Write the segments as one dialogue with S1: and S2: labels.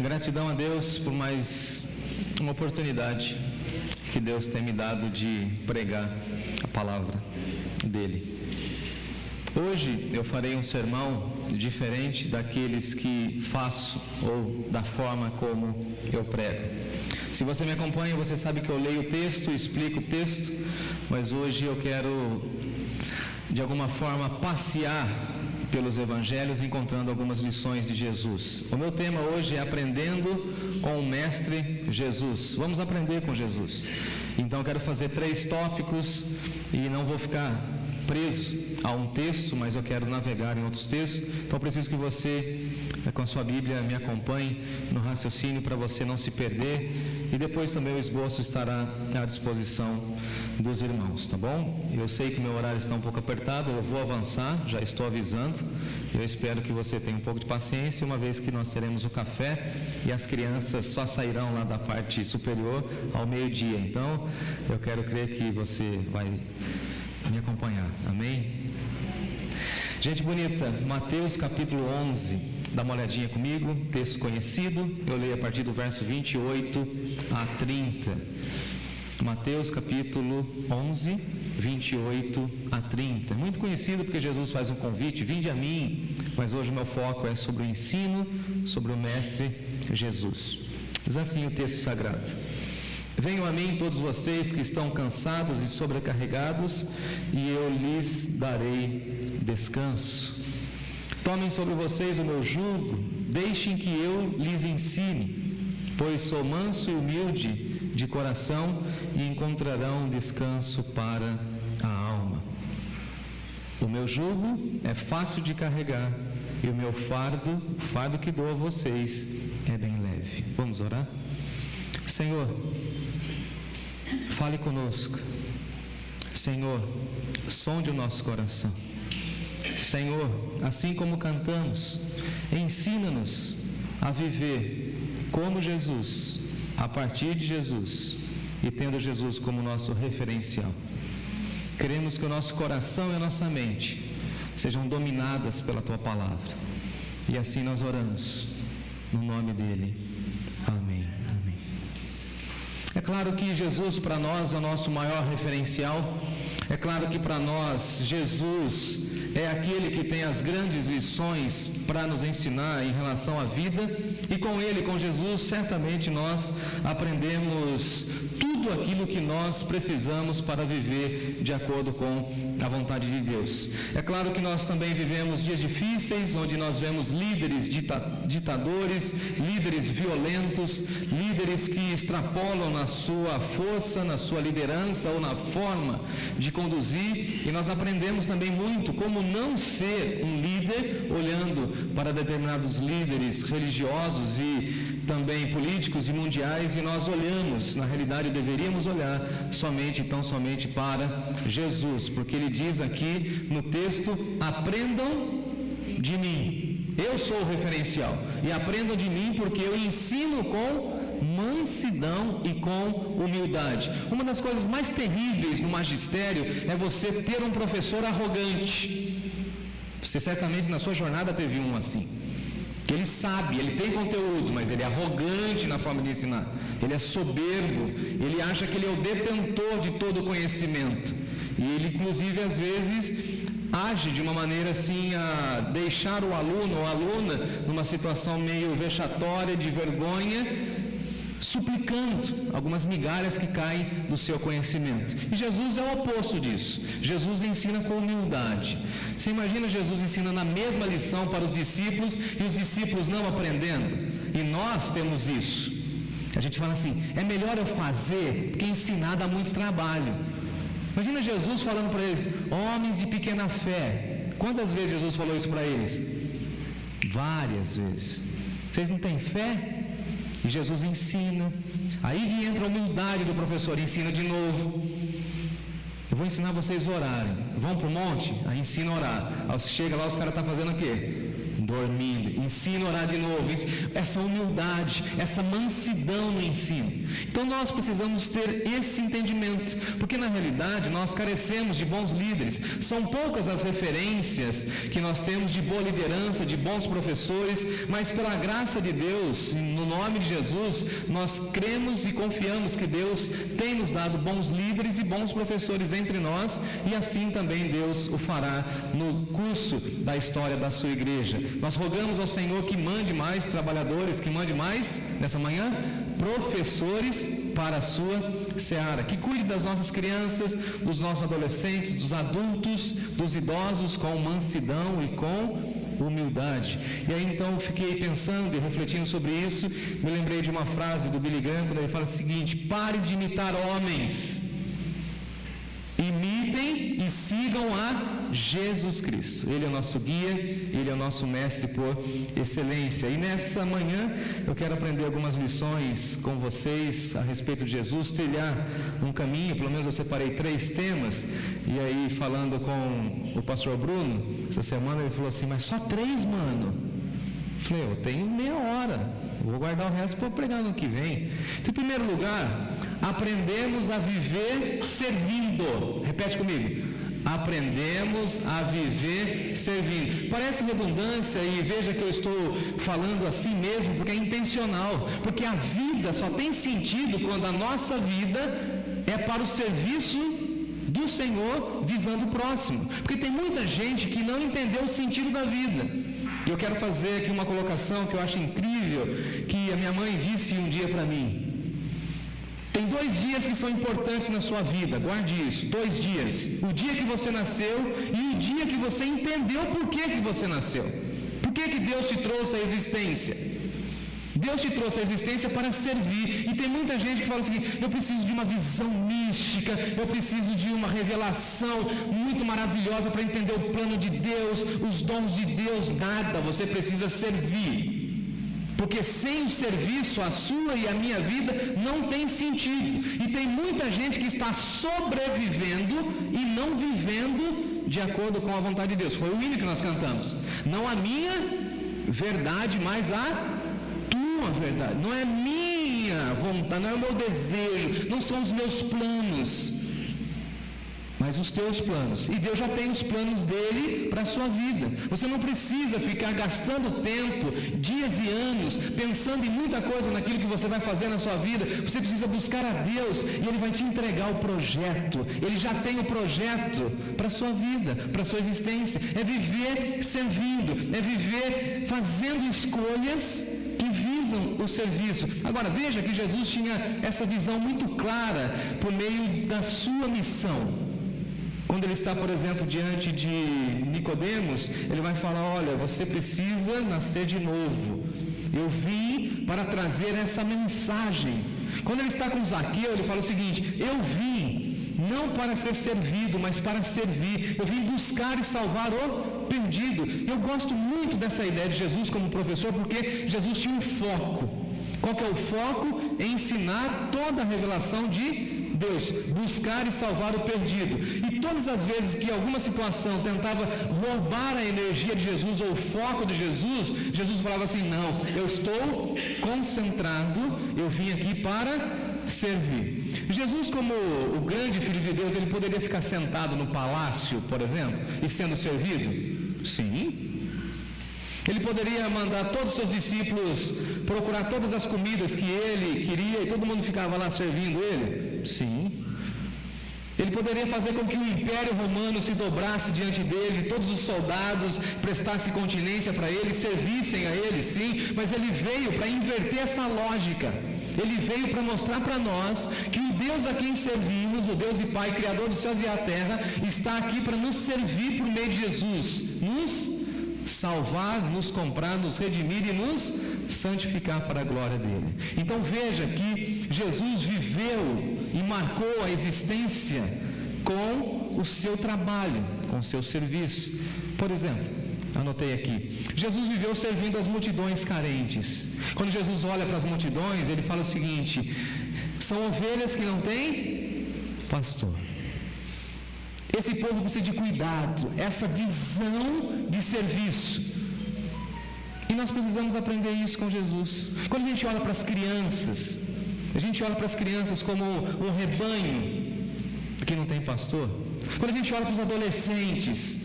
S1: Gratidão a Deus por mais uma oportunidade que Deus tem me dado de pregar a palavra dEle. Hoje eu farei um sermão diferente daqueles que faço ou da forma como eu prego. Se você me acompanha, você sabe que eu leio o texto, explico o texto, mas hoje eu quero de alguma forma passear pelos evangelhos, encontrando algumas lições de Jesus. O meu tema hoje é aprendendo com o Mestre Jesus. Vamos aprender com Jesus. Então eu quero fazer 3 tópicos e não vou ficar preso a um texto, mas eu quero navegar em outros textos. Então eu preciso que você, com a sua Bíblia, me acompanhe no raciocínio para você não se perder, e depois também o esboço estará à disposição dos irmãos, tá bom? Eu sei que meu horário está um pouco apertado, eu vou avançar, já estou avisando. Eu espero que você tenha um pouco de paciência, uma vez que nós teremos o café e as crianças só sairão lá da parte superior ao meio-dia. Então eu quero crer que você vai me acompanhar, amém? Gente bonita, Mateus capítulo 11, dá uma olhadinha comigo, texto conhecido, eu leio a partir do verso 28 a 30. Mateus capítulo 11, 28 a 30. Muito conhecido porque Jesus faz um convite: vinde a mim, mas hoje o meu foco é sobre o ensino, sobre o Mestre Jesus. Diz assim o texto sagrado: venham a mim todos vocês que estão cansados e sobrecarregados, e eu lhes darei descanso. Tomem sobre vocês o meu jugo, deixem que eu lhes ensine, pois sou manso e humilde de coração, e encontrarão descanso para a alma. O meu jugo é fácil de carregar, e o meu fardo, o fardo que dou a vocês, é bem leve. Vamos orar? Senhor, fale conosco. Senhor, sonde o nosso coração. Senhor, assim como cantamos, ensina-nos a viver como Jesus, a partir de Jesus, e tendo Jesus como nosso referencial. Queremos que o nosso coração e a nossa mente sejam dominadas pela Tua palavra, e assim nós oramos no nome dEle. Amém. Amém. É claro que Jesus para nós é o nosso maior referencial. É claro que para nós Jesus é aquele que tem as grandes lições para nos ensinar em relação à vida, e com Ele, com Jesus, certamente nós aprendemos tudo aquilo que nós precisamos para viver de acordo com a vontade de Deus. É claro que nós também vivemos dias difíceis, onde nós vemos líderes ditadores, líderes violentos, líderes que extrapolam na sua força, na sua liderança ou na forma de conduzir, e nós aprendemos também muito como não ser um líder olhando para determinados líderes religiosos e também políticos e mundiais, e nós olhamos, na realidade deveríamos olhar somente, tão somente para Jesus, porque Ele diz aqui no texto: aprendam de mim, eu sou o referencial, e aprendam de mim porque eu ensino com mansidão e com humildade. Uma das coisas mais terríveis no magistério é você ter um professor arrogante. Você certamente na sua jornada teve um assim, que ele sabe, ele tem conteúdo, mas ele é arrogante na forma de ensinar, ele é soberbo, ele acha que ele é o detentor de todo o conhecimento, e ele inclusive às vezes age de uma maneira assim a deixar o aluno ou a aluna numa situação meio vexatória, de vergonha, suplicando algumas migalhas que caem do seu conhecimento. E Jesus é o oposto disso. Jesus ensina com humildade. Você imagina Jesus ensinando a mesma lição para os discípulos e os discípulos não aprendendo? E nós temos isso. A gente fala assim: é melhor eu fazer, porque ensinar dá muito trabalho. Imagina Jesus falando para eles: homens de pequena fé. Quantas vezes Jesus falou isso para eles? Várias vezes. Vocês não têm fé? E Jesus ensina. Aí entra a humildade do professor, ensina de novo. Eu vou ensinar vocês a orarem. Vão para o monte? Aí ensina a orar. Aí chega lá, os caras estão fazendo o quê? dormindo. Ensina a orar de novo. Essa humildade, essa mansidão no ensino. Então nós precisamos ter esse entendimento, porque na realidade nós carecemos de bons líderes. São poucas as referências que nós temos de boa liderança, de bons professores, mas pela graça de Deus, no nome de Jesus, nós cremos e confiamos que Deus tem nos dado bons líderes e bons professores entre nós, e assim também Deus o fará no curso da história da sua igreja. Nós rogamos ao Senhor que mande mais trabalhadores, que mande mais, nessa manhã, professores para a sua seara, que cuide das nossas crianças, dos nossos adolescentes, dos adultos, dos idosos, com mansidão e com humildade. E aí então eu fiquei pensando e refletindo sobre isso, me lembrei de uma frase do Billy Graham, quando ele fala o seguinte: pare de imitar homens, imitem e sigam a Jesus Cristo. Ele é o nosso guia, Ele é o nosso mestre por excelência. E nessa manhã eu quero aprender algumas lições com vocês a respeito de Jesus, trilhar um caminho. Pelo menos eu separei 3 temas. E aí, falando com o pastor Bruno essa semana, ele falou assim: mas só 3, mano? Eu falei: eu tenho meia hora, vou guardar o resto para pregar no que vem. Então, em primeiro lugar, aprendemos a viver servindo. Repete comigo: aprendemos a viver servindo. Parece redundância, e veja que eu estou falando assim mesmo, porque é intencional, porque a vida só tem sentido quando a nossa vida é para o serviço do Senhor, visando o próximo. Porque tem muita gente que não entendeu o sentido da vida. E eu quero fazer aqui uma colocação que eu acho incrível, que a minha mãe disse um dia para mim. Tem 2 dias que são importantes na sua vida, guarde isso, 2 dias: o dia que você nasceu e o dia que você entendeu por que você nasceu. Por que Deus te trouxe à existência? Deus te trouxe à existência para servir. E tem muita gente que fala o seguinte: eu preciso de uma visão mística, eu preciso de uma revelação muito maravilhosa para entender o plano de Deus, os dons de Deus. Nada, você precisa servir. Porque sem o serviço, a sua e a minha vida não tem sentido. E tem muita gente que está sobrevivendo e não vivendo de acordo com a vontade de Deus. Foi o hino que nós cantamos. Não a minha verdade, mas a tua verdade. Não é minha vontade, não é o meu desejo, não são os meus planos, mas os teus planos. E Deus já tem os planos dele para a sua vida. Você não precisa ficar gastando tempo, dias e anos, pensando em muita coisa naquilo que você vai fazer na sua vida. Você precisa buscar a Deus e Ele vai te entregar o projeto. Ele já tem o projeto para a sua vida, para a sua existência. É viver servindo, é viver fazendo escolhas que visam o serviço. Agora veja que Jesus tinha essa visão muito clara por meio da sua missão. Quando ele está, por exemplo, diante de Nicodemos, ele vai falar: olha, você precisa nascer de novo. Eu vim para trazer essa mensagem. Quando ele está com Zaqueu, ele fala o seguinte: eu vim não para ser servido, mas para servir. Eu vim buscar e salvar o perdido. Eu gosto muito dessa ideia de Jesus como professor, porque Jesus tinha um foco. Qual que é o foco? Ensinar toda a revelação de Deus, buscar e salvar o perdido. E todas as vezes que alguma situação tentava roubar a energia de Jesus ou o foco de Jesus, Jesus falava assim: não, eu estou concentrado, eu vim aqui para servir. Jesus, como o grande Filho de Deus, ele poderia ficar sentado no palácio, por exemplo, e sendo servido? Sim. Ele poderia mandar todos os seus discípulos procurar todas as comidas que ele queria e todo mundo ficava lá servindo ele? Sim. Ele poderia fazer com que o Império Romano se dobrasse diante dele, todos os soldados prestassem continência para ele, servissem a ele? Sim. Mas ele veio para inverter essa lógica. Ele veio para mostrar para nós que o Deus a quem servimos, o Deus e Pai, Criador dos céus e a terra, está aqui para nos servir por meio de Jesus, nos salvar, nos comprar, nos redimir e nos santificar para a glória dele. Então veja que Jesus viveu e marcou a existência com o seu trabalho, com o seu serviço. Por exemplo, anotei aqui, Jesus viveu servindo as multidões carentes. Quando Jesus olha para as multidões, ele fala o seguinte: são ovelhas que não têm pastor. Esse povo precisa de cuidado, essa visão de serviço. E nós precisamos aprender isso com Jesus. Quando a gente olha para as crianças, a gente olha para as crianças como um rebanho que não tem pastor. Quando a gente olha para os adolescentes,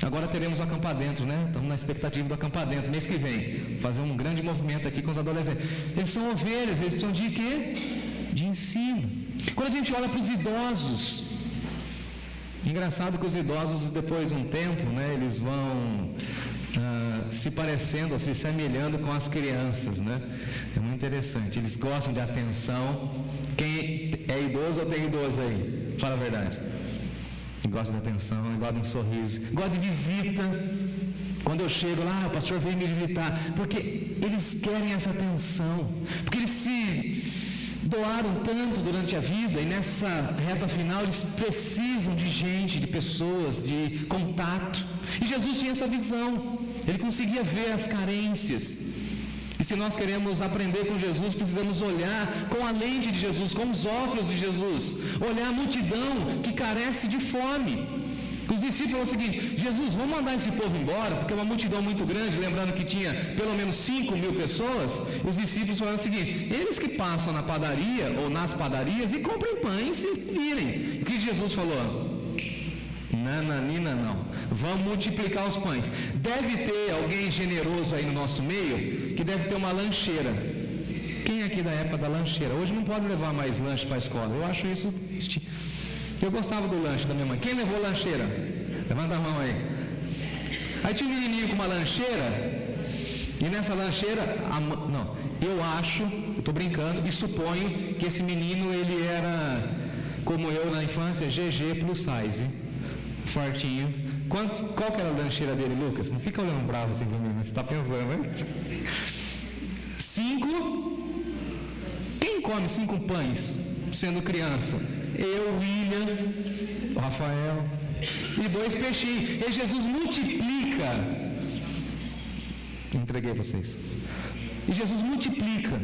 S1: agora teremos o Acampar Dentro, né? Estamos na expectativa do Acampar Dentro, mês que vem, fazer um grande movimento aqui com os adolescentes. Eles são ovelhas, eles precisam de quê? De ensino. Quando a gente olha para os idosos, engraçado que os idosos, depois de um tempo, né, eles vão se parecendo, ou se semelhando com as crianças, né? É muito interessante, eles gostam de atenção. Quem é idoso ou tem idoso aí? Fala a verdade. Gosta de atenção, gosta de um sorriso, gosta de visita. Quando eu chego lá, o pastor vem me visitar, porque eles querem essa atenção, porque eles se doaram tanto durante a vida, e nessa reta final eles precisam de gente, de pessoas, de contato. E Jesus tinha essa visão, ele conseguia ver as carências. E se nós queremos aprender com Jesus, precisamos olhar com a lente de Jesus, com os óculos de Jesus, olhar a multidão que carece de fome. Os discípulos falaram o seguinte: Jesus, vamos mandar esse povo embora, porque é uma multidão muito grande, lembrando que tinha pelo menos 5.000 pessoas. Os discípulos falaram o seguinte: eles que passam na padaria ou nas padarias e comprem pães e se virem. O que Jesus falou? Nananina não, vamos multiplicar os pães. Deve ter alguém generoso aí no nosso meio, que deve ter uma lancheira. Quem é aqui da época da lancheira? Hoje não pode levar mais lanche para a escola, eu acho isso. Eu gostava do lanche da minha mãe. Quem levou lancheira? Levanta a mão aí. Aí tinha um menininho com uma lancheira, e nessa lancheira, eu acho, eu estou brincando, e suponho que esse menino, ele era, como eu na infância, GG plus size, fortinho. Qual que era a lancheira dele, Lucas? Não fica olhando bravo assim para mim, você está pensando, né? 5. Quem come 5 pães sendo criança? Eu, William, o Rafael, e 2 peixinhos. E Jesus multiplica. Entreguei vocês. E Jesus multiplica,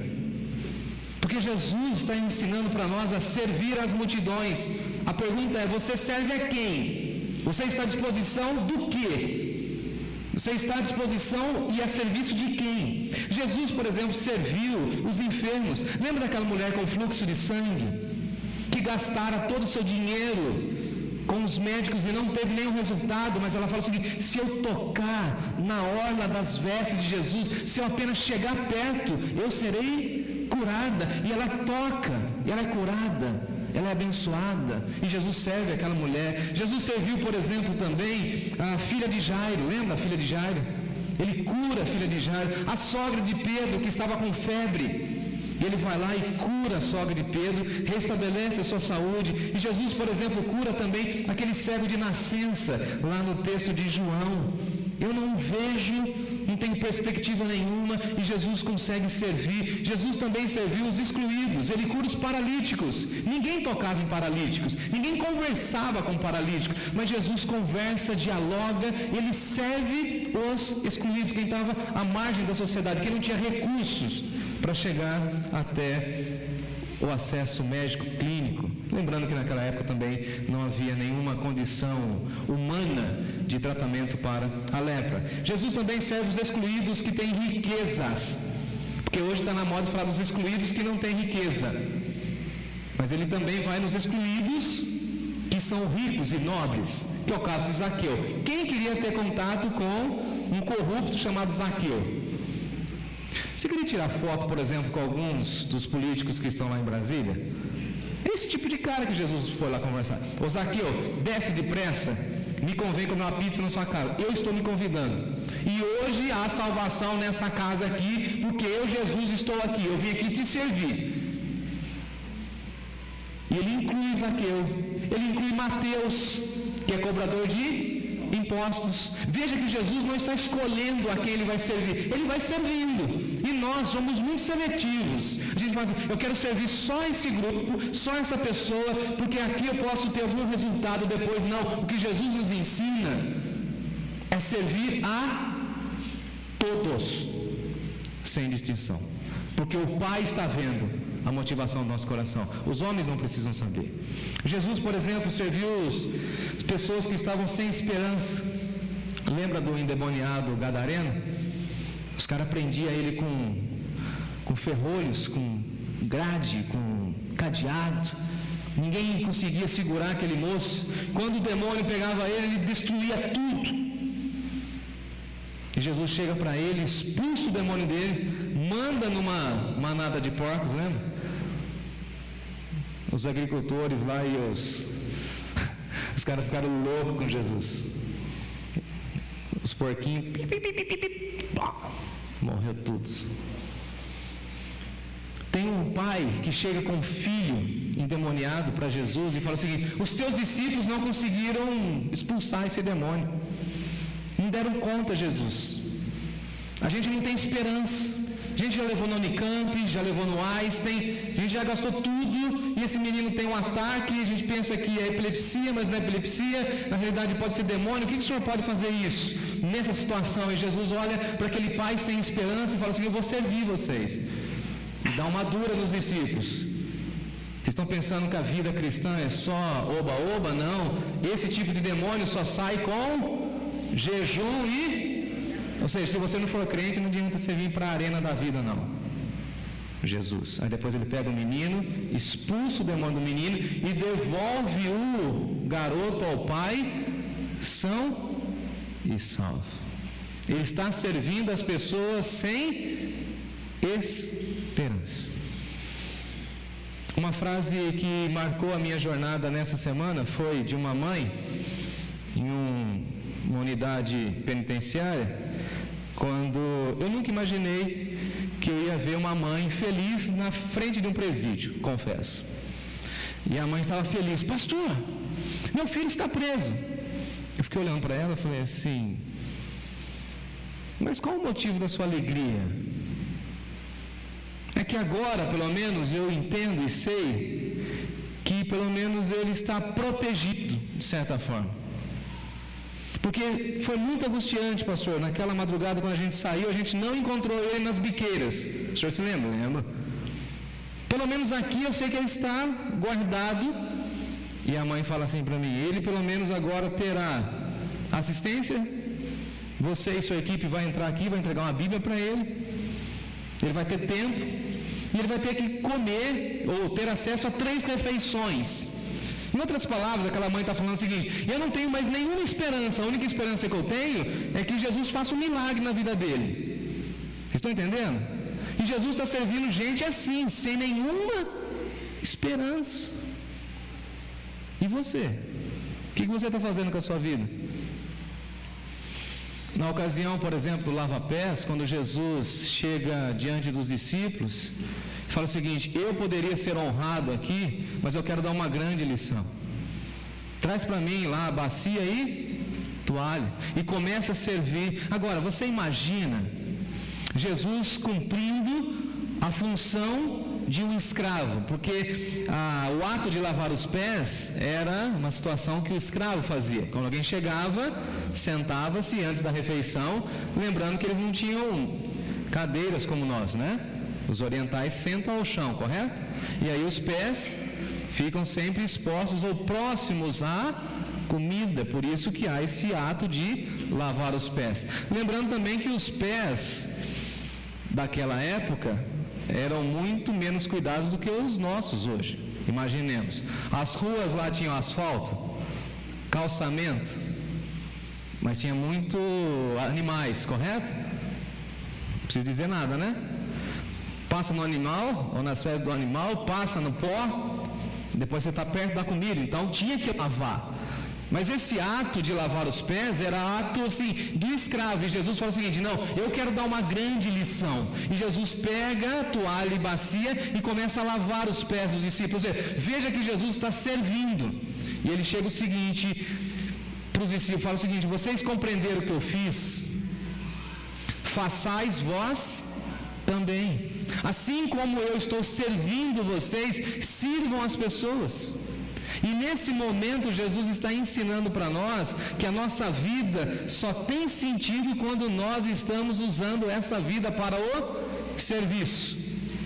S1: porque Jesus está ensinando para nós a servir as multidões. A pergunta é: você serve a quem? Você está à disposição do quê? Você está à disposição e a serviço de quem? Jesus, por exemplo, serviu os enfermos. Lembra daquela mulher com fluxo de sangue, que gastara todo o seu dinheiro com os médicos e não teve nenhum resultado, mas ela fala o seguinte: se eu tocar na orla das vestes de Jesus, se eu apenas chegar perto, eu serei curada. E ela toca, e ela é curada, ela é abençoada, e Jesus serve aquela mulher. Jesus serviu, por exemplo, também a filha de Jairo. Lembra a filha de Jairo? Ele cura a filha de Jairo. A sogra de Pedro, que estava com febre, ele vai lá e cura a sogra de Pedro, restabelece a sua saúde. E Jesus, por exemplo, cura também aquele cego de nascença, lá no texto de João. Eu não vejo, não tenho perspectiva nenhuma, e Jesus consegue servir. Jesus também serviu os excluídos, ele cura os paralíticos. Ninguém tocava em paralíticos, ninguém conversava com paralíticos, mas Jesus conversa, dialoga, ele serve os excluídos, quem estava à margem da sociedade, quem não tinha recursos para chegar até o acesso médico clínico. Lembrando que naquela época também não havia nenhuma condição humana de tratamento para a lepra. Jesus também serve os excluídos que têm riquezas, porque hoje está na moda falar dos excluídos que não têm riqueza, mas ele também vai nos excluídos que são ricos e nobres, que é o caso de Zaqueu. Quem queria ter contato com um corrupto chamado Zaqueu? Você queria tirar foto, por exemplo, com alguns dos políticos que estão lá em Brasília? É esse tipo de cara que Jesus foi lá conversar. Ô Zaqueu, desce depressa, me convém comer uma pizza na sua casa. Eu estou me convidando. E hoje há salvação nessa casa aqui, porque eu, Jesus, estou aqui. Eu vim aqui te servir. E ele inclui Zaqueu, ele inclui Mateus, que é cobrador de impostos. Veja que Jesus não está escolhendo a quem ele vai servir, ele vai servindo. E nós somos muito seletivos. A gente fala assim: eu quero servir só esse grupo, só essa pessoa, porque aqui eu posso ter algum resultado depois. Não, o que Jesus nos ensina é servir a todos, sem distinção, porque o Pai está vendo a motivação do nosso coração. Os homens não precisam saber. Jesus, por exemplo, serviu as pessoas que estavam sem esperança. Lembra do endemoniado gadareno? Os caras prendiam ele com ferrolhos, com grade, com cadeado. Ninguém conseguia segurar aquele moço. Quando o demônio pegava ele destruía tudo. E Jesus chega para ele, expulsa o demônio dele, manda numa manada de porcos, lembra? Os agricultores lá e os caras ficaram loucos com Jesus. Os porquinhos, morreu todos. Tem um pai que chega com um filho endemoniado para Jesus e fala o seguinte: os teus discípulos não conseguiram expulsar esse demônio, não deram conta, Jesus. A gente não tem esperança. A gente já levou no Unicamp, já levou no Einstein, a gente já gastou tudo e esse menino tem um ataque, a gente pensa que é epilepsia, mas não é epilepsia, na realidade pode ser demônio. O que o senhor pode fazer isso nessa situação? E Jesus olha para aquele pai sem esperança e fala assim: eu vou servir vocês. E dá uma dura nos discípulos. Vocês estão pensando que a vida cristã é só oba-oba? Não. Esse tipo de demônio só sai com jejum e... Ou seja, se você não for crente, não adianta você vir para a arena da vida, não. Jesus. Aí depois ele pega o menino, expulsa o demônio do menino e devolve o garoto ao pai, são e salvo. Ele está servindo as pessoas sem esperança. Uma frase que marcou a minha jornada nessa semana foi de uma mãe em uma unidade penitenciária, quando eu nunca imaginei que eu ia ver uma mãe feliz na frente de um presídio, confesso. E a mãe estava feliz: pastor, meu filho está preso. Eu fiquei olhando para ela e falei assim: mas qual o motivo da sua alegria? É que agora, pelo menos, eu entendo e sei que pelo menos ele está protegido, de certa forma. Porque foi muito angustiante, pastor, naquela madrugada quando a gente saiu, a gente não encontrou ele nas biqueiras. O senhor se lembra? Lembra? Pelo menos aqui eu sei que ele está guardado. E a mãe fala assim para mim: ele pelo menos agora terá assistência. Você e sua equipe vai entrar aqui, vai entregar uma Bíblia para ele. Ele vai ter tempo. E ele vai ter que comer ou ter acesso a 3 refeições. Em outras palavras, aquela mãe está falando o seguinte: eu não tenho mais nenhuma esperança, a única esperança que eu tenho é que Jesus faça um milagre na vida dele. Vocês estão entendendo? E Jesus está servindo gente assim, sem nenhuma esperança. E você? O que você está fazendo com a sua vida? Na ocasião, por exemplo, do lava-pés, quando Jesus chega diante dos discípulos, fala o seguinte: eu poderia ser honrado aqui, mas eu quero dar uma grande lição. Traz para mim lá a bacia e toalha, e começa a servir. Agora, você imagina Jesus cumprindo a função de um escravo, porque o ato de lavar os pés era uma situação que o escravo fazia. Quando alguém chegava, sentava-se antes da refeição, lembrando que eles não tinham cadeiras como nós, né? Os orientais sentam ao chão, correto? E aí os pés ficam sempre expostos ou próximos à comida, por isso que há esse ato de lavar os pés. Lembrando também que os pés daquela época eram muito menos cuidados do que os nossos hoje. Imaginemos, as ruas lá tinham asfalto, calçamento, mas tinha muito animais, correto? Não preciso dizer nada, né? Passa no animal, ou nas fezes do animal, passa no pó, depois você está perto da comida, então tinha que lavar. Mas esse ato de lavar os pés era ato assim, do escravo. E Jesus fala o seguinte: não, eu quero dar uma grande lição. E Jesus pega a toalha e bacia e começa a lavar os pés dos discípulos. Veja que Jesus está servindo. E ele chega o seguinte para os discípulos, fala o seguinte: vocês compreenderam o que eu fiz? Façais vós também. Assim como eu estou servindo vocês, sirvam as pessoas. E nesse momento Jesus está ensinando para nós que a nossa vida só tem sentido quando nós estamos usando essa vida para o serviço.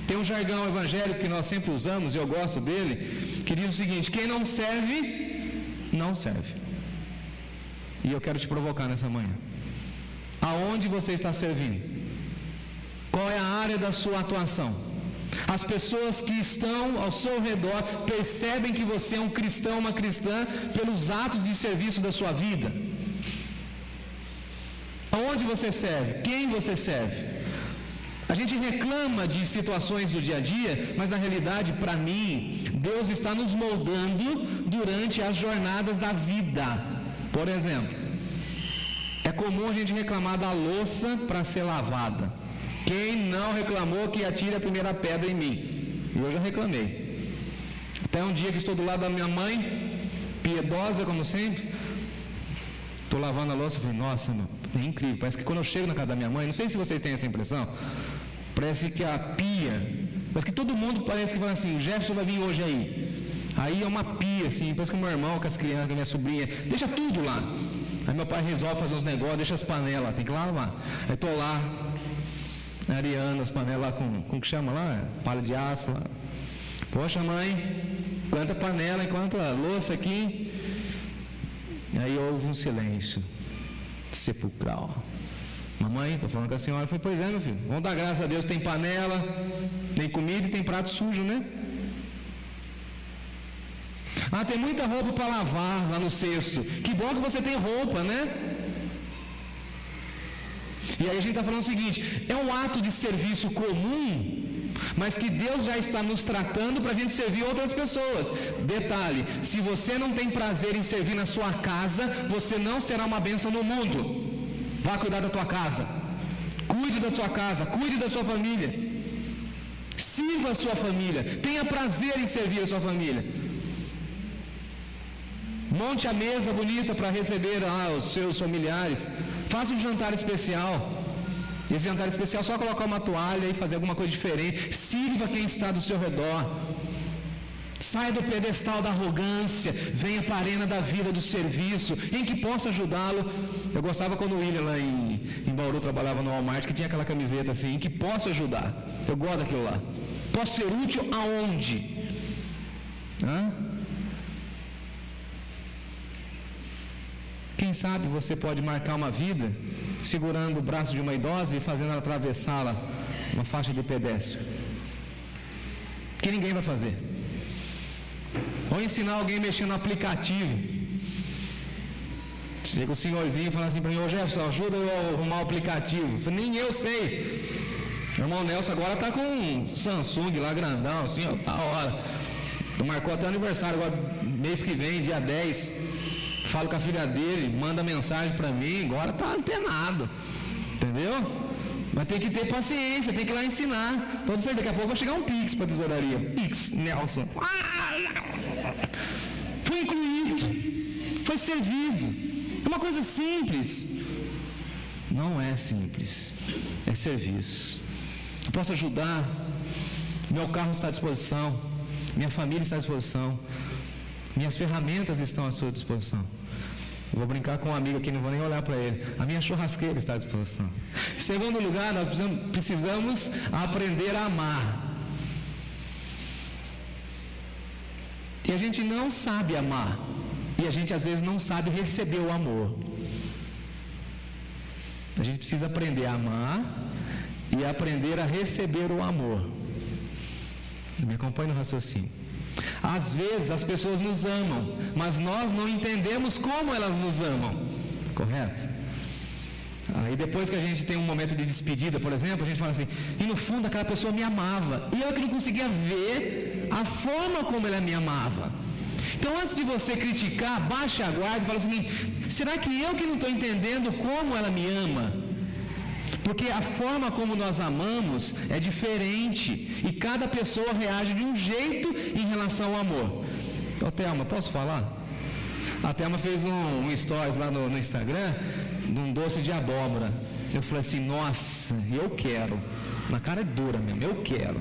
S1: Tem um jargão evangélico que nós sempre usamos, e eu gosto dele, que diz o seguinte: quem não serve, não serve. E eu quero te provocar nessa manhã: aonde você está servindo? Qual é a área da sua atuação? As pessoas que estão ao seu redor percebem que você é um cristão, uma cristã, pelos atos de serviço da sua vida. Aonde você serve? Quem você serve? A gente reclama de situações do dia a dia, mas na realidade, para mim, Deus está nos moldando durante as jornadas da vida. Por exemplo, é comum a gente reclamar da louça para ser lavada. Quem não reclamou que atire a primeira pedra em mim? E eu já reclamei. Até um dia que estou do lado da minha mãe, piedosa como sempre, estou lavando a louça e falei, nossa, meu, é incrível, parece que quando eu chego na casa da minha mãe, não sei se vocês têm essa impressão, parece que a pia, parece que todo mundo parece que fala assim, o Jefferson vai vir hoje aí é uma pia assim, parece que o meu irmão, com as crianças, com a minha sobrinha, deixa tudo lá. Aí meu pai resolve fazer uns negócios, deixa as panelas, tem que lavar. Aí estou lá, Ariana, as panelas lá com que chama lá? Palha de aço lá. Poxa mãe, quanta panela e quanta louça aqui. Aí houve um silêncio sepulcral. Mamãe, estou falando com a senhora. Eu falei, pois é, meu filho, vamos dar graças a Deus, tem panela, tem comida e tem prato sujo, né? Ah, tem muita roupa para lavar lá no cesto. Que bom que você tem roupa, né? E aí a gente está falando o seguinte, é um ato de serviço comum, mas que Deus já está nos tratando para a gente servir outras pessoas. Detalhe, se você não tem prazer em servir na sua casa, você não será uma bênção no mundo. Vá cuidar da tua casa, cuide da sua casa, cuide da sua família, sirva a sua família, tenha prazer em servir a sua família. Monte a mesa bonita para receber os seus familiares. Faça um jantar especial. Esse jantar especial é só colocar uma toalha e fazer alguma coisa diferente. Sirva quem está do seu redor. Saia do pedestal da arrogância. Venha para a arena da vida, do serviço, em que possa ajudá-lo. Eu gostava quando o William lá em Bauru trabalhava no Walmart, que tinha aquela camiseta assim, em que possa ajudar. Eu gosto daquilo lá. Posso ser útil aonde? Quem sabe você pode marcar uma vida segurando o braço de uma idosa e fazendo ela atravessá-la uma faixa de pedestre, que ninguém vai fazer. Ou ensinar alguém a mexer no aplicativo. Chega o senhorzinho e fala assim para mim, ô Jefferson, ajuda eu a arrumar o aplicativo. Eu falei, nem eu sei. Meu irmão Nelson agora está com um Samsung lá grandão, assim, ó, tá hora. Marcou até o aniversário agora, mês que vem, dia 10. Falo com a filha dele, manda mensagem para mim, agora está antenado, entendeu? Mas tem que ter paciência, tem que ir lá ensinar. Todo feio, daqui a pouco vai chegar um Pix para a tesouraria. Pix, Nelson. Foi incluído, foi servido. É uma coisa simples. Não é simples, é serviço. Eu posso ajudar, meu carro está à disposição, minha família está à disposição. Minhas ferramentas estão à sua disposição. Eu vou brincar com um amigo aqui, não vou nem olhar para ele. A minha churrasqueira está à disposição. Em segundo lugar, nós precisamos aprender a amar. E a gente não sabe amar. E a gente às vezes não sabe receber o amor. A gente precisa aprender a amar e aprender a receber o amor. Me acompanhe no raciocínio. Às vezes as pessoas nos amam, mas nós não entendemos como elas nos amam, correto? Aí depois que a gente tem um momento de despedida, por exemplo, a gente fala assim, e no fundo aquela pessoa me amava, e eu que não conseguia ver a forma como ela me amava. Então antes de você criticar, baixe a guarda e fala assim, será que eu que não estou entendendo como ela me ama? Porque a forma como nós amamos é diferente e cada pessoa reage de um jeito em relação ao amor. Ô Thelma, posso falar? A Thelma fez um stories lá no Instagram de um doce de abóbora. Eu falei assim, nossa, eu quero. Na cara é dura mesmo, eu quero.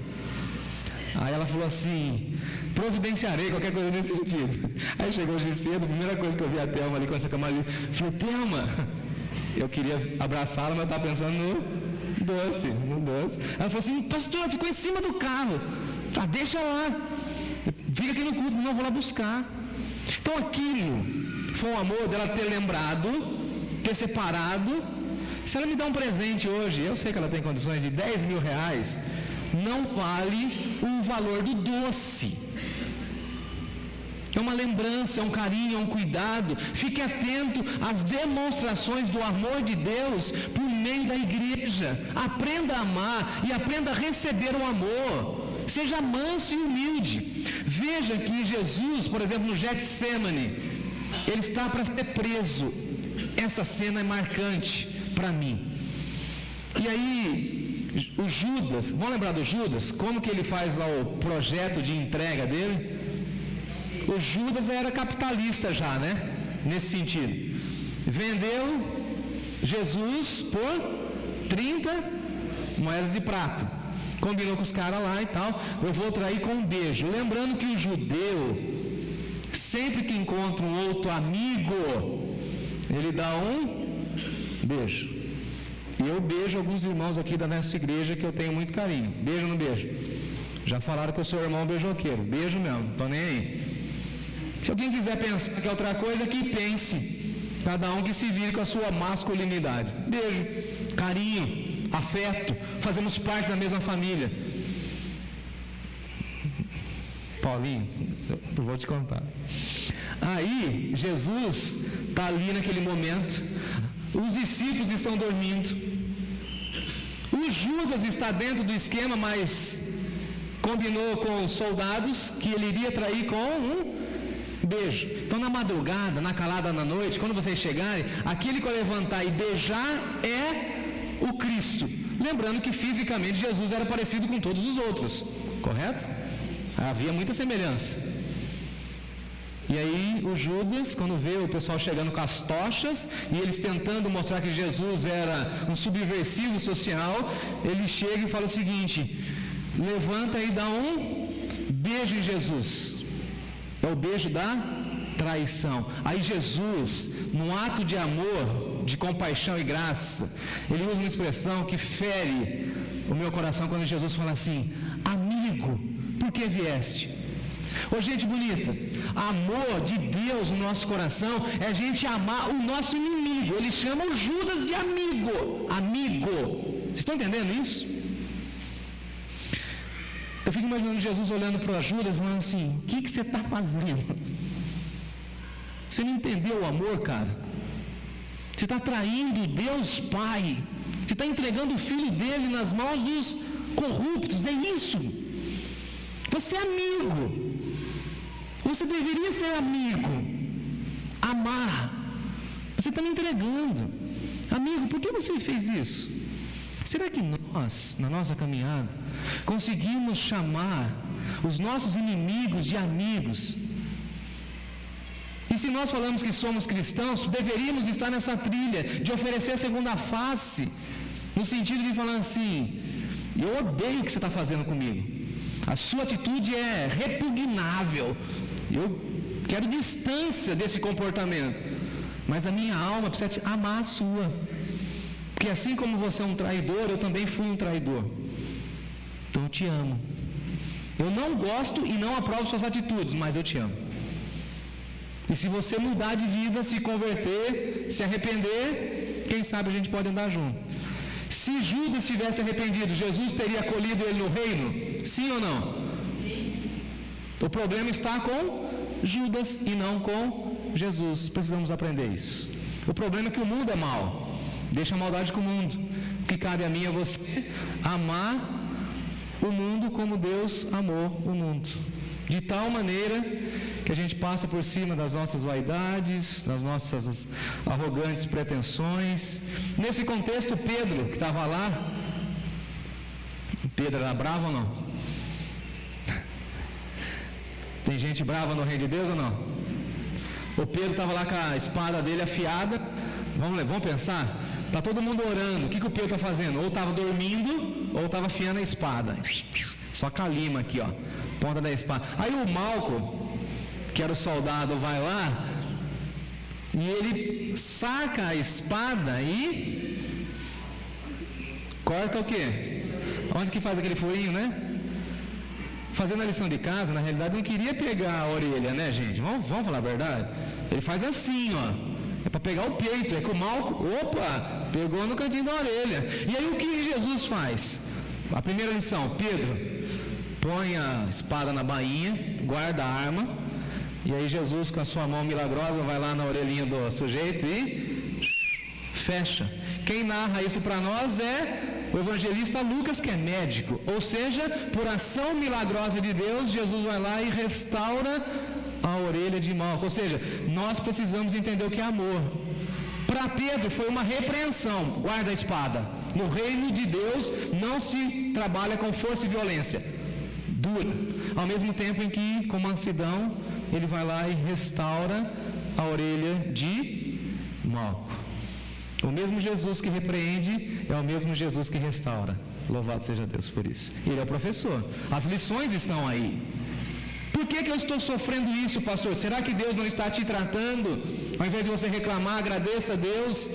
S1: Aí ela falou assim, providenciarei, qualquer coisa nesse sentido. Aí chegou hoje cedo, a primeira coisa que eu vi a Thelma ali com essa camarinha, eu falei, Thelma, eu queria abraçá-la, mas eu estava pensando no doce. Ela falou assim, pastor, ficou em cima do carro. Ah, deixa lá. Fica aqui no culto, não vou lá buscar. Então aquilo foi um amor dela ter lembrado, ter separado, Se ela me dá um presente hoje, eu sei que ela tem condições de 10 mil reais, não vale o valor do doce. É uma lembrança, é um carinho, é um cuidado. Fique atento às demonstrações do amor de Deus por meio da igreja. Aprenda a amar e aprenda a receber o amor. Seja manso e humilde. Veja que Jesus, por exemplo, no Getsemane, ele está para ser preso. Essa cena é marcante para mim. E aí, o Judas, vamos lembrar do Judas? Como que ele faz lá o projeto de entrega dele? O Judas era capitalista já, né? Nesse sentido. Vendeu Jesus por 30 moedas de prata. Combinou com os caras lá e tal. Eu vou trair com um beijo. Lembrando que o judeu, sempre que encontra um outro amigo, ele dá um beijo. E eu beijo alguns irmãos aqui da nossa igreja que eu tenho muito carinho. Beijo ou não beijo? Já falaram que eu sou irmão beijoqueiro. Beijo mesmo, não tô nem aí. Se alguém quiser pensar que é outra coisa, que pense. Cada um que se vire com a sua masculinidade. Beijo, carinho, afeto. Fazemos parte da mesma família. Paulinho, eu vou te contar. Aí, Jesus está ali naquele momento. Os discípulos estão dormindo. O Judas está dentro do esquema, mas combinou com os soldados que ele iria trair com um beijo. Então, na madrugada, na calada da noite, quando vocês chegarem, aquele que vai levantar e beijar é o Cristo. Lembrando que fisicamente Jesus era parecido com todos os outros, correto? Havia muita semelhança. E aí o Judas, quando vê o pessoal chegando com as tochas e eles tentando mostrar que Jesus era um subversivo social, ele chega e fala o seguinte: levanta e dá um beijo em Jesus. É o beijo da traição. Aí Jesus, num ato de amor, de compaixão e graça, ele usa uma expressão que fere o meu coração quando Jesus fala assim: amigo, por que vieste? Ô gente bonita, amor de Deus no nosso coração é a gente amar o nosso inimigo. Ele chama o Judas de amigo. Amigo. Vocês estão entendendo isso? Eu fico imaginando Jesus olhando para o Judas e falando assim: o que você está fazendo? Você não entendeu o amor, cara? Você está traindo Deus Pai. Você está entregando o filho dele nas mãos dos corruptos. É isso. Você é amigo. Você deveria ser amigo. Amar. Você está me entregando. Amigo, por que você fez isso? Será que nós, na nossa caminhada, conseguimos chamar os nossos inimigos de amigos? E se nós falamos que somos cristãos, deveríamos estar nessa trilha de oferecer a segunda face, no sentido de falar assim: eu odeio o que você está fazendo comigo. A sua atitude é repugnável. Eu quero distância desse comportamento. Mas a minha alma precisa amar a sua. Porque assim como você é um traidor, eu também fui um traidor. Então eu te amo. Eu não gosto e não aprovo suas atitudes, mas eu te amo. E se você mudar de vida, se converter, se arrepender, quem sabe a gente pode andar junto. Se Judas tivesse arrependido, Jesus teria acolhido ele no reino? Sim ou não? Sim. O problema está com Judas e não com Jesus. Precisamos aprender isso. O problema é que o mundo é mau. Deixa a maldade com o mundo. O que cabe a mim é você amar o mundo como Deus amou o mundo. De tal maneira que a gente passa por cima das nossas vaidades, das nossas arrogantes pretensões. Nesse contexto, Pedro, que estava lá, Pedro era bravo ou não? Tem gente brava no reino de Deus ou não? O Pedro estava lá com a espada dele afiada. Vamos pensar? Está todo mundo orando. O que o Pedro está fazendo? Ou estava dormindo, ou estava afiando a espada. Só com a lima aqui, ó, ponta da espada. Aí o Malco, que era o soldado, vai lá e ele saca a espada e corta o quê? Onde que faz aquele furinho, né? Fazendo a lição de casa, na realidade não queria pegar a orelha, né, gente? Vamos falar a verdade? Ele faz assim, ó, É para pegar o peito, é que o mal, opa, pegou no cantinho da orelha. E aí o que Jesus faz? A primeira lição, Pedro, põe a espada na bainha, guarda a arma, e aí Jesus com a sua mão milagrosa vai lá na orelhinha do sujeito e fecha. Quem narra isso para nós é o evangelista Lucas, que é médico, ou seja, por ação milagrosa de Deus, Jesus vai lá e restaura a orelha de Malco. Ou seja, nós precisamos entender o que é amor. Para Pedro foi uma repreensão, guarda a espada. No reino de Deus não se trabalha com força e violência, dura. Ao mesmo tempo em que, com mansidão, ele vai lá e restaura a orelha de Malco. O mesmo Jesus que repreende é o mesmo Jesus que restaura. Louvado seja Deus por isso. Ele é o professor. As lições estão aí. Por que eu estou sofrendo isso, pastor? Será que Deus não está te tratando? Ao invés de você reclamar, agradeça a Deus.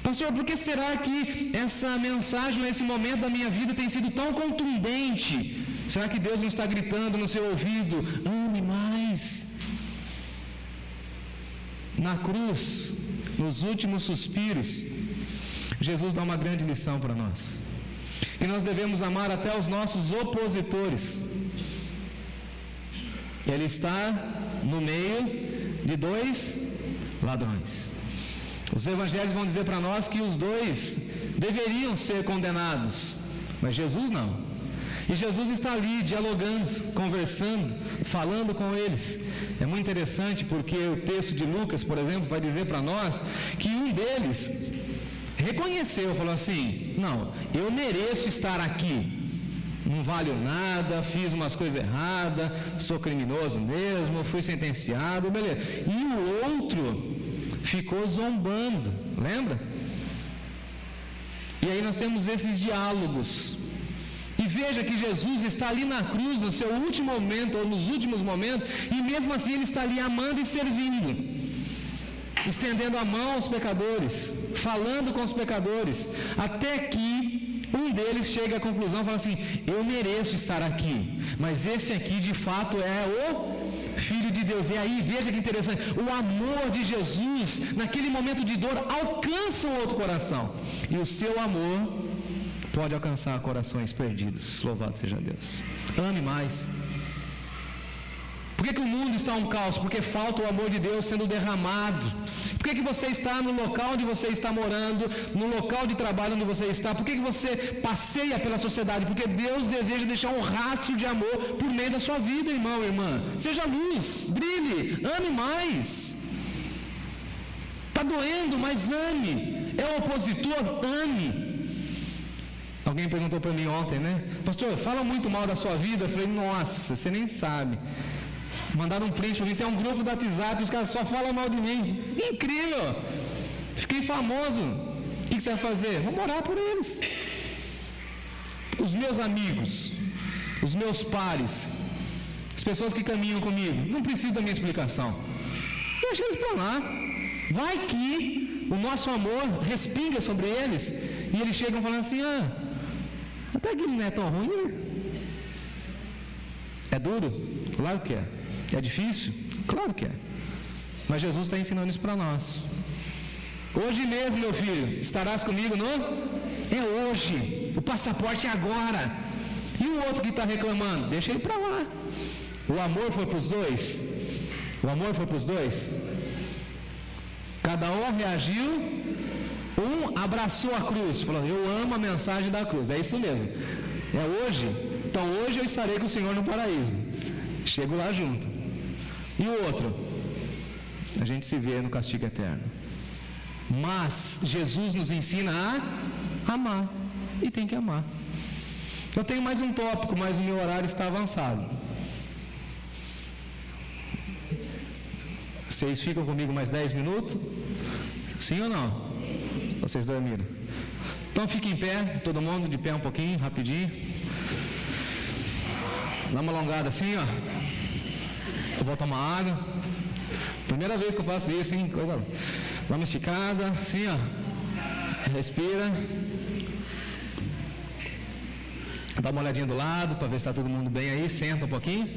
S1: Pastor, por que será que essa mensagem nesse momento da minha vida tem sido tão contundente? Será que Deus não está gritando no seu ouvido? Ame mais. Na cruz, nos últimos suspiros, Jesus dá uma grande lição para nós. Que nós devemos amar até os nossos opositores. Ele está no meio de dois ladrões. Os evangelhos vão dizer para nós que os dois deveriam ser condenados, mas Jesus não. E Jesus está ali dialogando, conversando, falando com eles. É muito interessante porque o texto de Lucas, por exemplo, vai dizer para nós que um deles reconheceu, falou assim: não, eu mereço estar aqui. Não valho nada, fiz umas coisas erradas, sou criminoso mesmo, fui sentenciado, beleza. E o outro ficou zombando, lembra? E aí nós temos esses diálogos. E veja que Jesus está ali na cruz, no seu último momento, ou nos últimos momentos, e mesmo assim ele está ali amando e servindo, estendendo a mão aos pecadores, falando com os pecadores, até que um deles chega à conclusão e fala assim: eu mereço estar aqui, mas esse aqui de fato é o Filho de Deus. E aí, veja que interessante, o amor de Jesus, naquele momento de dor, alcança o outro coração, e o seu amor pode alcançar corações perdidos. Louvado seja Deus. Ame mais. Por que o mundo está um caos? Porque falta o amor de Deus sendo derramado. Por que você está no local onde você está morando, no local de trabalho onde você está? Por que você passeia pela sociedade? Porque Deus deseja deixar um rastro de amor por meio da sua vida, irmão e irmã. Seja luz, brilhe, ame mais. Está doendo, mas ame. É o opositor, ame. Alguém perguntou para mim ontem, né? Pastor, fala muito mal da sua vida. Eu falei, nossa, você nem sabe. Mandaram um print para mim, tem um grupo do WhatsApp, os caras só falam mal de mim. Incrível! Fiquei famoso. O que você vai fazer? Vamos orar por eles. Os meus amigos, os meus pares, as pessoas que caminham comigo, não precisam da minha explicação. Deixa eles para lá. Vai que o nosso amor respinga sobre eles e eles chegam falando assim: até que ele não é tão ruim, né? É duro? Claro que é. É difícil? Claro que é. Mas Jesus está ensinando isso para nós. Hoje mesmo, meu filho, estarás comigo no? É hoje. O passaporte é agora. E o outro que está reclamando? Deixa ele para lá. O amor foi para os dois? O amor foi para os dois? Cada um reagiu. Um abraçou a cruz, falou: eu amo a mensagem da cruz. É isso mesmo. É hoje? Então hoje eu estarei com o Senhor no paraíso. Chego lá junto. E o outro? A gente se vê no castigo eterno. Mas Jesus nos ensina a amar. E tem que amar. Eu tenho mais um tópico, mas o meu horário está avançado. Vocês ficam comigo mais 10 minutos? Sim ou não? Vocês dormiram? Então fique em pé, todo mundo de pé um pouquinho, rapidinho. Dá uma alongada assim, ó. Eu vou tomar água. Primeira vez que eu faço isso, hein? Coisa. Dá uma esticada, assim, ó. Respira. Dá uma olhadinha do lado para ver se está todo mundo bem aí. Senta um pouquinho.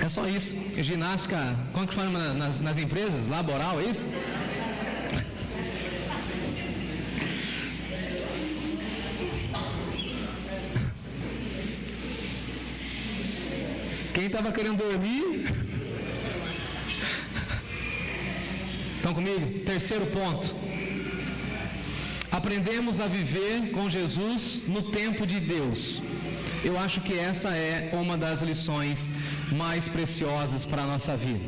S1: É só isso. Ginástica, como que chama nas empresas? Laboral, é isso? Quem estava querendo dormir? Estão comigo? Terceiro ponto. Aprendemos a viver com Jesus no tempo de Deus. Eu acho que essa é uma das lições mais preciosas para a nossa vida.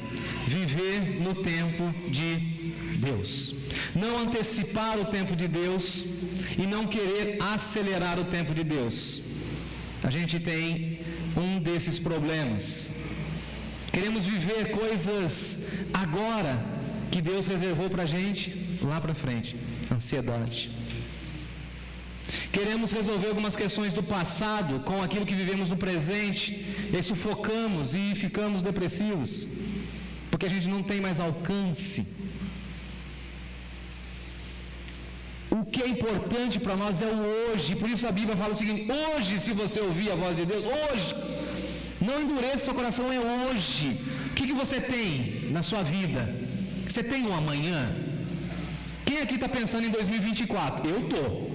S1: Viver no tempo de Deus. Não antecipar o tempo de Deus e não querer acelerar o tempo de Deus. A gente tem um desses problemas. Queremos viver coisas agora que Deus reservou para a gente lá para frente. Ansiedade. Queremos resolver algumas questões do passado com aquilo que vivemos no presente, e aí sufocamos e ficamos depressivos, porque a gente não tem mais alcance. O que é importante para nós é o hoje, por isso a Bíblia fala o seguinte: hoje, se você ouvir a voz de Deus, hoje, não endureça seu coração, é hoje. O que você tem na sua vida? Você tem um amanhã? Quem aqui está pensando em 2024? Eu estou.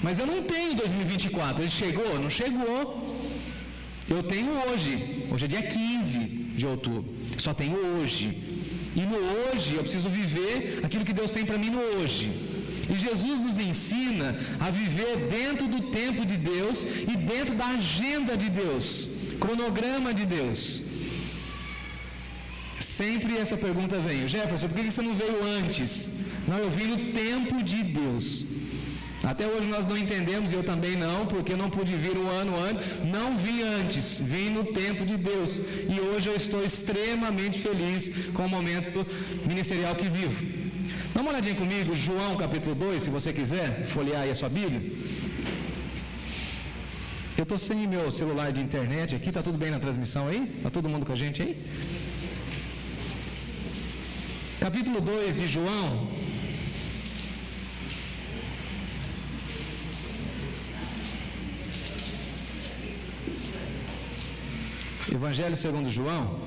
S1: Mas eu não tenho 2024. Ele chegou? Não chegou. Eu tenho hoje. Hoje é dia 15 de outubro. Só tenho hoje. E no hoje eu preciso viver aquilo que Deus tem para mim no hoje. E Jesus nos ensina a viver dentro do tempo de Deus e dentro da agenda de Deus, cronograma de Deus. Sempre essa pergunta vem: Jefferson, por que você não veio antes? Não, eu vim no tempo de Deus. Até hoje nós não entendemos, e eu também não, porque não pude vir um ano antes. Não vim antes, vim no tempo de Deus. E hoje eu estou extremamente feliz com o momento ministerial que vivo. Dá uma olhadinha comigo, João capítulo 2, se você quiser folhear aí a sua Bíblia. Eu estou sem meu celular de internet aqui, está tudo bem na transmissão aí? Está todo mundo com a gente aí? Capítulo 2 de João. Evangelho segundo João.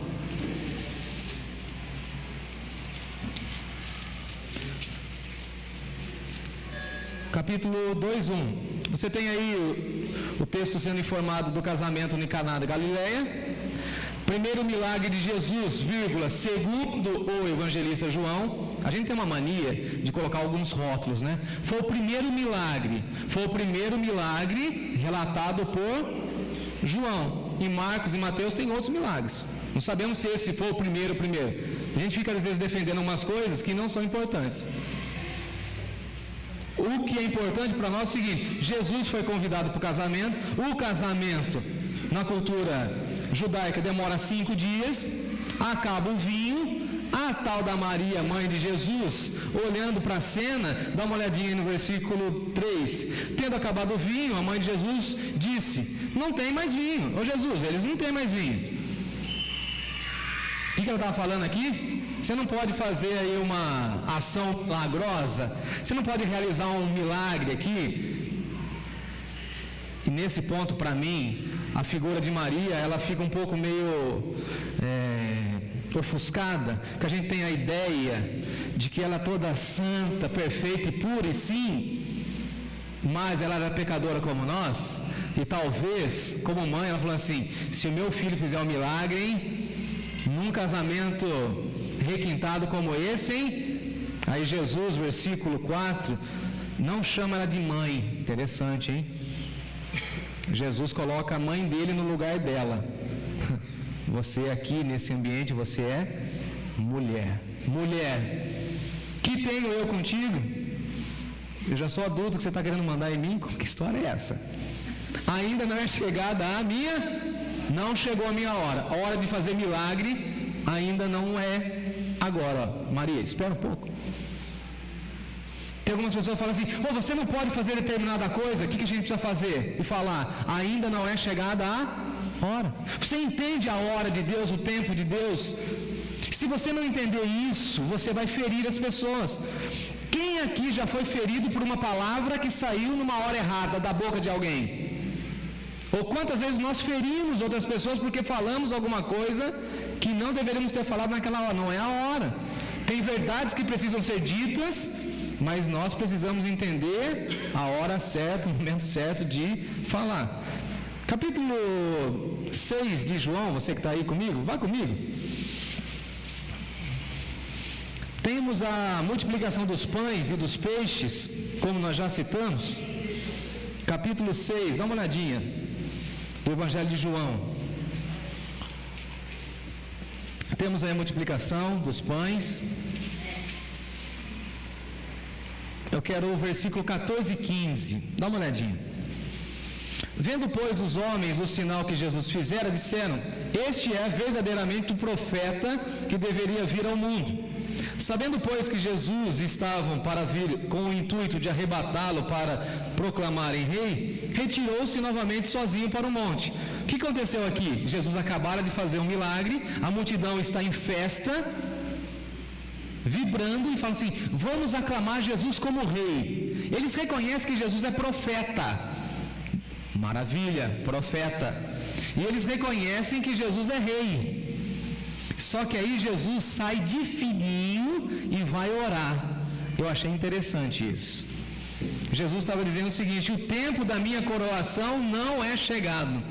S1: Capítulo 2:1. Você tem aí o texto sendo informado do casamento em Caná da Galileia. Primeiro milagre de Jesus, vírgula, segundo o evangelista João. A gente tem uma mania de colocar alguns rótulos, né? Foi o primeiro milagre relatado por João. Em Marcos e Mateus tem outros milagres. Não sabemos se esse foi o primeiro. A gente fica às vezes defendendo umas coisas que não são importantes. O que é importante para nós é o seguinte: Jesus foi convidado para o casamento. O casamento, na cultura judaica, demora 5 dias. Acaba o vinho. A tal da Maria, mãe de Jesus, olhando para a cena, dá uma olhadinha no versículo 3. Tendo acabado o vinho, a mãe de Jesus disse: não tem mais vinho. Ô Jesus, eles não têm mais vinho. O que ela estava falando aqui? Você não pode fazer aí uma ação milagrosa. Você não pode realizar um milagre aqui. E nesse ponto, para mim, a figura de Maria, ela fica um pouco meio ofuscada, que a gente tem a ideia de que ela é toda santa, perfeita e pura, e sim, mas ela era pecadora como nós, e talvez, como mãe, ela falou assim: se o meu filho fizer um milagre, hein, num casamento requintado como esse, hein? Aí Jesus, versículo 4, não chama ela de mãe. Interessante, hein? Jesus coloca a mãe dele no lugar dela. Você aqui nesse ambiente, você é mulher. Mulher, que tenho eu contigo? Eu já sou adulto, que você está querendo mandar em mim? Que história é essa? Ainda não é chegada a minha, não chegou a minha hora. A hora de fazer milagre ainda não é agora. Maria, espera um pouco. Tem algumas pessoas que falam assim: você não pode fazer determinada coisa, o que a gente precisa fazer? E falar: ainda não é chegada a hora. Você entende a hora de Deus, o tempo de Deus? Se você não entender isso, você vai ferir as pessoas. Quem aqui já foi ferido por uma palavra que saiu numa hora errada da boca de alguém? Ou quantas vezes nós ferimos outras pessoas porque falamos alguma coisa que não deveríamos ter falado naquela hora. Não é a hora. Tem verdades que precisam ser ditas, mas nós precisamos entender a hora certa, o momento certo de falar. Capítulo 6 de João, você que está aí comigo, vá comigo. Temos a multiplicação dos pães e dos peixes, como nós já citamos. Capítulo 6, dá uma olhadinha, do Evangelho de João. Temos aí a multiplicação dos pães. Eu quero o versículo 14 e 15, dá uma olhadinha. Vendo, pois, os homens o sinal que Jesus fizera, disseram: este é verdadeiramente o profeta que deveria vir ao mundo. Sabendo, pois, que Jesus estavam para vir com o intuito de arrebatá-lo para proclamarem rei, retirou-se novamente sozinho para o monte. O que aconteceu aqui? Jesus acabara de fazer um milagre, a multidão está em festa, vibrando, e fala assim: vamos aclamar Jesus como rei. Eles reconhecem que Jesus é profeta. Maravilha, profeta. E eles reconhecem que Jesus é rei. Só que aí Jesus sai de fininho e vai orar. Eu achei interessante isso. Jesus estava dizendo o seguinte: o tempo da minha coroação não é chegado.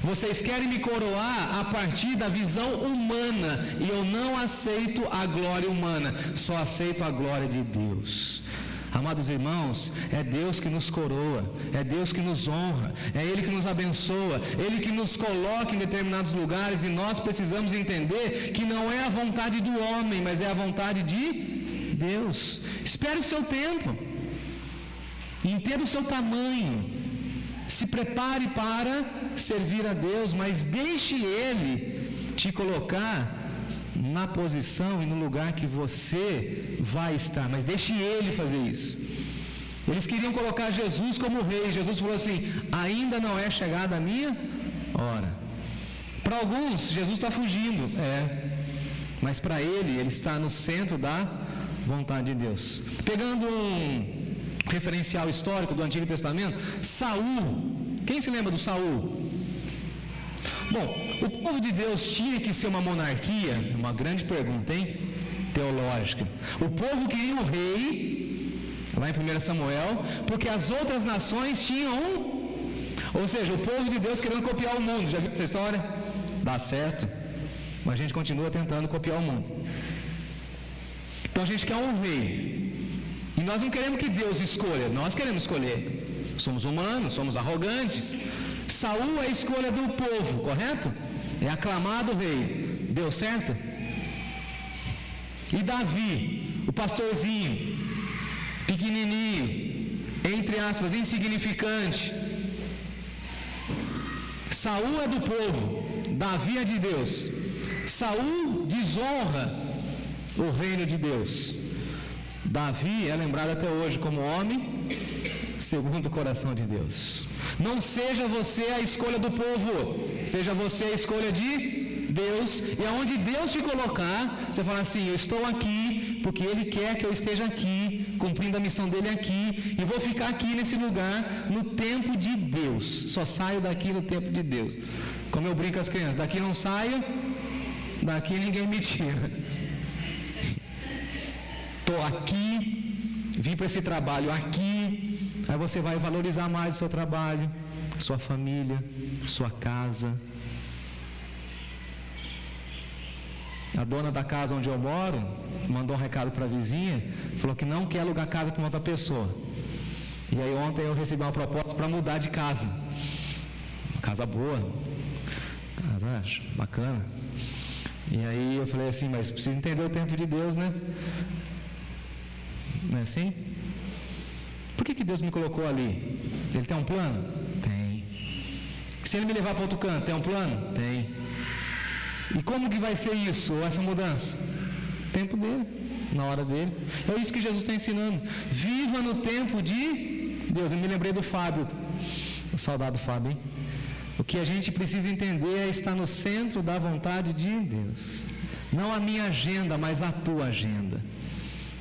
S1: Vocês querem me coroar a partir da visão humana, e eu não aceito a glória humana, só aceito a glória de Deus. Amados irmãos, é Deus que nos coroa, é Deus que nos honra, é Ele que nos abençoa, Ele que nos coloca em determinados lugares, e nós precisamos entender que não é a vontade do homem, mas é a vontade de Deus. Espere o seu tempo, entenda o seu tamanho, se prepare para servir a Deus, mas deixe Ele te colocar na posição e no lugar que você vai estar, mas deixe Ele fazer isso. Eles queriam colocar Jesus como rei. Jesus falou assim: ainda não é chegada a minha hora. Para alguns, Jesus está fugindo, mas para ele está no centro da vontade de Deus. Pegando um referencial histórico do Antigo Testamento, Saul. Quem se lembra do Saul? Bom, o povo de Deus tinha que ser uma monarquia? Uma grande pergunta, hein? Teológica. O povo queria um rei, lá em 1 Samuel, porque as outras nações tinham um. Ou seja, o povo de Deus querendo copiar o mundo. Já viu essa história? Dá certo, mas a gente continua tentando copiar o mundo. Então a gente quer um rei, e nós não queremos que Deus escolha, nós queremos escolher. Somos humanos, somos arrogantes. Saul é a escolha do povo, correto? É aclamado rei. Deu certo? E Davi, o pastorzinho, pequenininho, entre aspas, insignificante. Saul é do povo, Davi é de Deus. Saul desonra o reino de Deus. Davi é lembrado até hoje como homem segundo o coração de Deus. Não seja você a escolha do povo, seja você a escolha de Deus, e aonde Deus te colocar, você fala assim: eu estou aqui porque Ele quer que eu esteja aqui, cumprindo a missão dEle aqui, e vou ficar aqui nesse lugar, no tempo de Deus. Só saio daqui no tempo de Deus. Como eu brinco com as crianças: daqui não saio, daqui ninguém me tira. Estou aqui, vim para esse trabalho aqui. Aí você vai valorizar mais o seu trabalho, sua família, sua casa. A dona da casa onde eu moro mandou um recado para a vizinha, falou que não quer alugar casa para outra pessoa. E aí ontem eu recebi uma proposta para mudar de casa. Uma casa boa, casa bacana. E aí eu falei assim: mas precisa entender o tempo de Deus, né? Não é assim? Por que Deus me colocou ali? Ele tem um plano? Tem. Se Ele me levar para outro canto, tem um plano? Tem. E como que vai ser isso, ou essa mudança? Tempo dele, na hora dele. É isso que Jesus está ensinando. Viva no tempo de Deus. Eu me lembrei do Fábio, o saudado Fábio, hein? O que a gente precisa entender é estar no centro da vontade de Deus. Não a minha agenda, mas a tua agenda.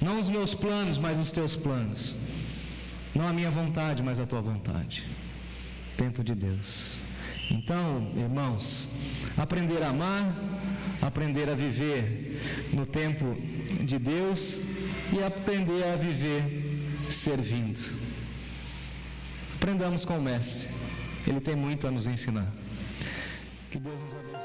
S1: Não os meus planos, mas os teus planos. Não a minha vontade, mas a tua vontade. tempo de Deus. Então, irmãos, aprender a amar, aprender a viver no tempo de Deus e aprender a viver servindo. Aprendamos com o Mestre, Ele tem muito a nos ensinar. Que Deus nos abençoe.